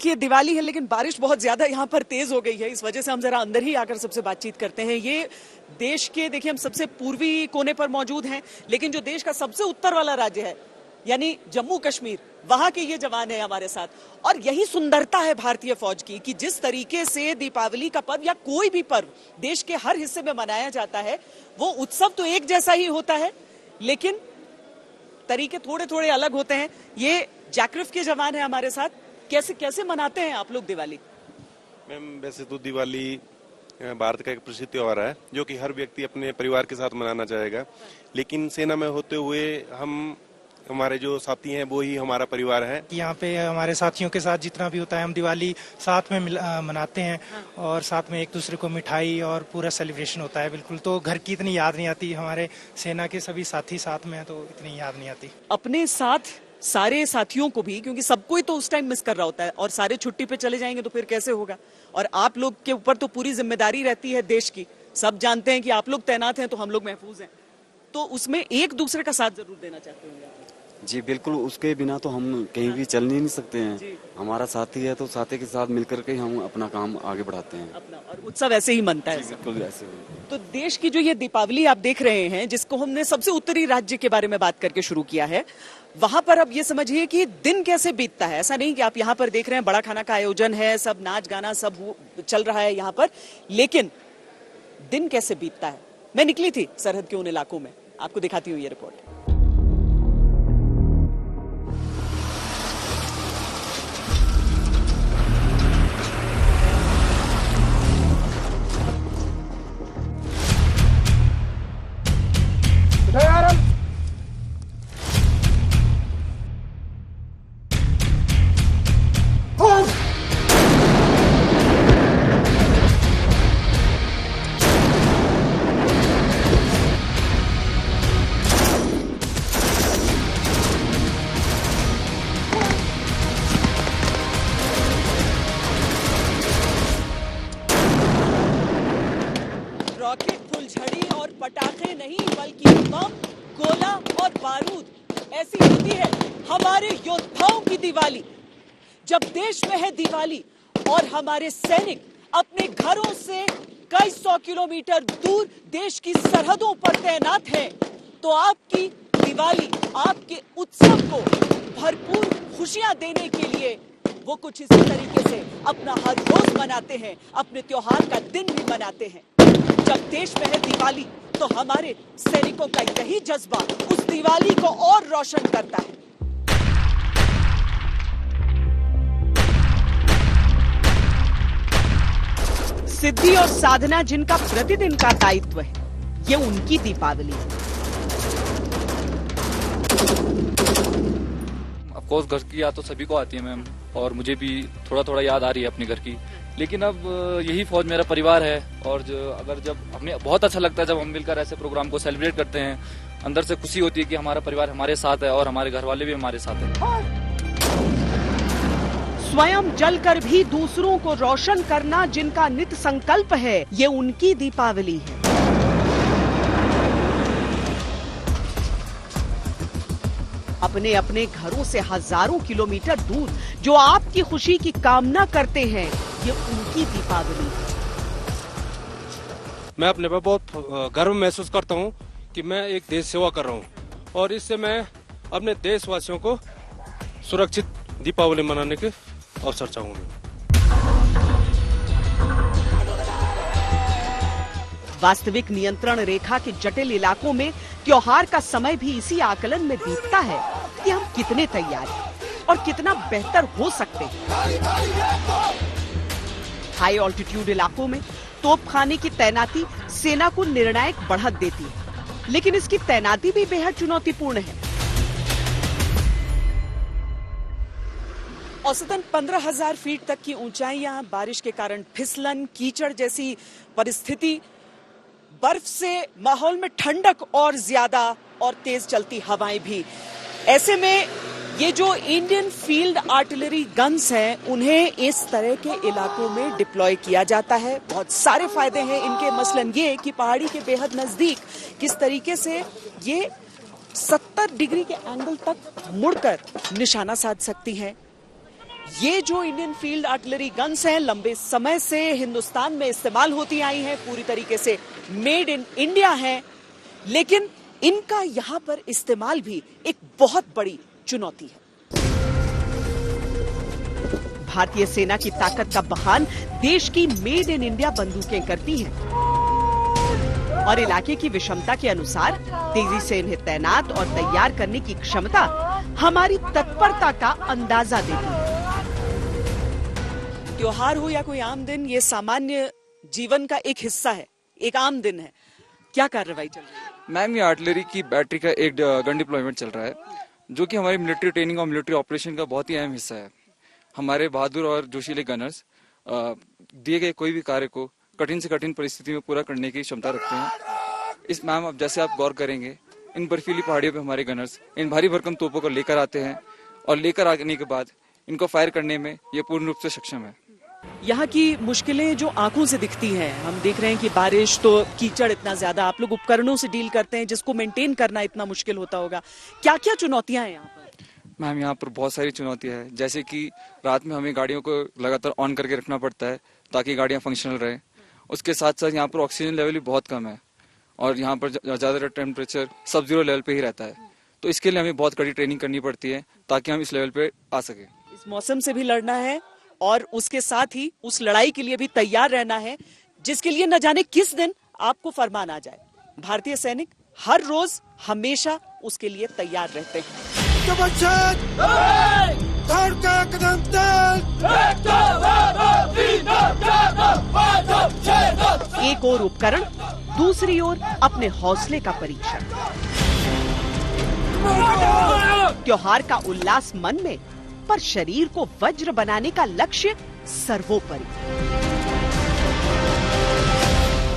देखिए दिवाली है लेकिन बारिश बहुत ज्यादा यहाँ पर तेज हो गई है, इस वजह से हम जरा अंदर ही आकर सबसे बातचीत करते हैं। ये देश के देखिए हम सबसे पूर्वी कोने पर मौजूद हैं, लेकिन जो देश का सबसे उत्तर वाला राज्य है यानी जम्मू कश्मीर, वहां के ये जवान है हमारे साथ। और यही सुंदरता है भारतीय फौज की कि जिस तरीके से दीपावली का पर्व या कोई भी पर्व देश के हर हिस्से में मनाया जाता है, वो उत्सव तो एक जैसा ही होता है लेकिन तरीके थोड़े थोड़े अलग होते हैं। ये जैक्रिफ के जवान है हमारे साथ। कैसे कैसे मनाते हैं आप लोग दिवाली? मैम वैसे तो दिवाली भारत का एक प्रसिद्ध त्योहार है जो कि हर व्यक्ति अपने परिवार के साथ मनाना चाहेगा, लेकिन सेना में होते हुए हमारे जो साथी हैं वो ही हमारा परिवार है। यहाँ पे हमारे साथियों के साथ जितना भी होता है हम दिवाली साथ में मनाते हैं और साथ में एक दूसरे को मिठाई और पूरा सेलिब्रेशन होता है बिल्कुल। तो घर की इतनी याद नहीं आती, हमारे सेना के सभी साथी साथ में हैं तो इतनी याद नहीं आती। अपने साथ सारे साथियों को भी, क्योंकि सबको ही तो उस टाइम मिस कर रहा होता है और सारे छुट्टी पे चले जाएंगे तो फिर कैसे होगा। और आप लोग के ऊपर तो पूरी जिम्मेदारी रहती है देश की। सब जानते हैं कि आप लोग तैनात हैं तो हम लोग महफूज हैं, तो उसमें एक दूसरे का साथ जरूर देना चाहते होंगे। जी बिल्कुल, उसके बिना तो हम कहीं भी चल नहीं सकते हैं। हमारा साथी है तो साथी के साथ मिलकर के हम अपना काम आगे बढ़ाते हैं अपना, और उत्सव ऐसे ही मनता है। बिल्कुल ऐसे। तो देश की जो ये दीपावली आप देख रहे हैं, जिसको हमने सबसे उत्तरी राज्य के बारे में बात करके शुरू किया है, वहां पर अब ये समझिए कि दिन कैसे बीतता है। ऐसा नहीं कि आप यहाँ पर देख रहे हैं बड़ा खाना का आयोजन है, सब नाच गाना सब चल रहा है यहाँ पर, लेकिन दिन कैसे बीतता है। मैं निकली थी सरहद के उन इलाकों में, आपको दिखाती हूँ ये रिपोर्ट। रॉकेट, फुलझड़ी और पटाखे नहीं बल्कि बम, गोला और बारूद, ऐसी होती है हमारे योद्धाओं की दिवाली। जब देश में है दिवाली और हमारे सैनिक अपने घरों से कई 100 किलोमीटर दूर देश की सरहदों पर तैनात हैं, तो आपकी दिवाली, आपके उत्सव को भरपूर खुशियां देने के लिए वो कुछ इसी तरीके से अपना हर रोज मनाते हैं, अपने त्योहार का दिन भी मनाते हैं। जब देश में है दिवाली तो हमारे सैनिकों का यही जज्बा उस दिवाली को और रोशन करता है। सिद्धि और साधना जिनका प्रतिदिन का दायित्व है, ये उनकी दीपावली है। ऑफकोर्स घर की याद तो सभी को आती है मैम, और मुझे भी थोड़ा थोड़ा याद आ रही है अपने घर की, लेकिन अब यही फौज मेरा परिवार है। और जब हमें बहुत अच्छा लगता है जब हम मिलकर ऐसे प्रोग्राम को सेलिब्रेट करते हैं, अंदर से खुशी होती है कि हमारा परिवार हमारे साथ है और हमारे घर वाले भी हमारे साथ हैं। स्वयं जलकर भी दूसरों को रोशन करना जिनका नित संकल्प है, ये उनकी दीपावली है। अपने अपने घरों से हजारों किलोमीटर दूर जो आपकी खुशी की कामना करते हैं, ये उनकी दीपावली है। मैं अपने पर बहुत गर्व महसूस करता हूँ कि मैं एक देश सेवा कर रहा हूँ और इससे मैं अपने देशवासियों को सुरक्षित दीपावली मनाने के अवसर चाहूंगा। वास्तविक नियंत्रण रेखा के जटिल इलाकों में त्योहार का समय भी इसी आकलन में बीतता है कि हम कितने तैयार हैं और कितना बेहतर हो सकते हैं। हाई ऑल्टीट्यूड इलाकों में तोपखाने की तैनाती सेना को निर्णायक बढ़त देती है, लेकिन इसकी तैनाती भी बेहद चुनौतीपूर्ण है। औसतन 15,000 फीट तक की ऊंचाइयां, बारिश के कारण फिसलन, कीचड़ जैसी परिस्थिति, बर्फ से माहौल में ठंडक और ज्यादा और तेज चलती हवाएं भी। ऐसे में ये जो इंडियन फील्ड आर्टिलरी गन्स हैं, उन्हें इस तरह के इलाकों में डिप्लॉय किया जाता है। बहुत सारे फायदे हैं इनके, मसलन ये कि पहाड़ी के बेहद नजदीक किस तरीके से ये 70 डिग्री के एंगल तक मुड़कर निशाना साध सकती हैं। ये जो इंडियन फील्ड आर्टिलरी गन्स हैं लंबे समय से हिंदुस्तान में इस्तेमाल होती आई हैं, पूरी तरीके से मेड इन इंडिया हैं, लेकिन इनका यहाँ पर इस्तेमाल भी एक बहुत बड़ी चुनौती है। भारतीय सेना की ताकत का बखान देश की मेड इन इंडिया बंदूकें करती हैं और इलाके की विषमता के अनुसार तेजी से इन्हें तैनात और तैयार करने की क्षमता हमारी तत्परता का अंदाजा देती है। त्योहार हो या कोई आम दिन, ये सामान्य जीवन का एक हिस्सा है, एक आम दिन है। क्या कार्रवाई चल रही है? मैम, ये आर्टिलरी की बैटरी का एक गन डिप्लॉयमेंट चल रहा है, जो कि हमारी मिलिट्री ट्रेनिंग और मिलिट्री ऑपरेशन का बहुत ही अहम हिस्सा है। हमारे बहादुर और जोशीले गनर्स दिए गए कोई भी कार्य को कठिन से कठिन परिस्थिति में पूरा करने की क्षमता रखते हैं। इस मैम, अब जैसे आप गौर करेंगे, इन बर्फीली पहाड़ियों पे हमारे गनर्स इन भारी भरकम तोपों को लेकर आते हैं और लेकर आने के बाद इनको फायर करने में ये पूर्ण रूप से सक्षम है। यहाँ की मुश्किलें जो आंखों से दिखती हैं, हम देख रहे हैं कि बारिश, तो कीचड़ इतना ज्यादा, आप लोग उपकरणों से डील करते हैं जिसको मेंटेन करना इतना मुश्किल होता होगा। क्या क्या चुनौतियां हैं यहाँ पर? मैम, यहाँ पर बहुत सारी चुनौतियां हैं, जैसे कि रात में हमें गाड़ियों को लगातार ऑन करके रखना पड़ता है ताकि गाड़ियाँ फंक्शनल रहे। उसके साथ साथ यहाँ पर ऑक्सीजन लेवल भी बहुत कम है और यहाँ पर ज्यादातर टेम्परेचर सब जीरो लेवल पे ही रहता है, तो इसके लिए हमें बहुत कड़ी ट्रेनिंग करनी पड़ती है ताकि हम इस लेवल पे आ सके। इस मौसम से भी लड़ना है और उसके साथ ही उस लड़ाई के लिए भी तैयार रहना है जिसके लिए न जाने किस दिन आपको फरमान आ जाए। भारतीय सैनिक हर रोज हमेशा उसके लिए तैयार रहते हैं। एक और उपकरण, दूसरी ओर अपने हौसले का परीक्षण। त्योहार का उल्लास मन में, पर शरीर को वज्र बनाने का लक्ष्य सर्वोपरि।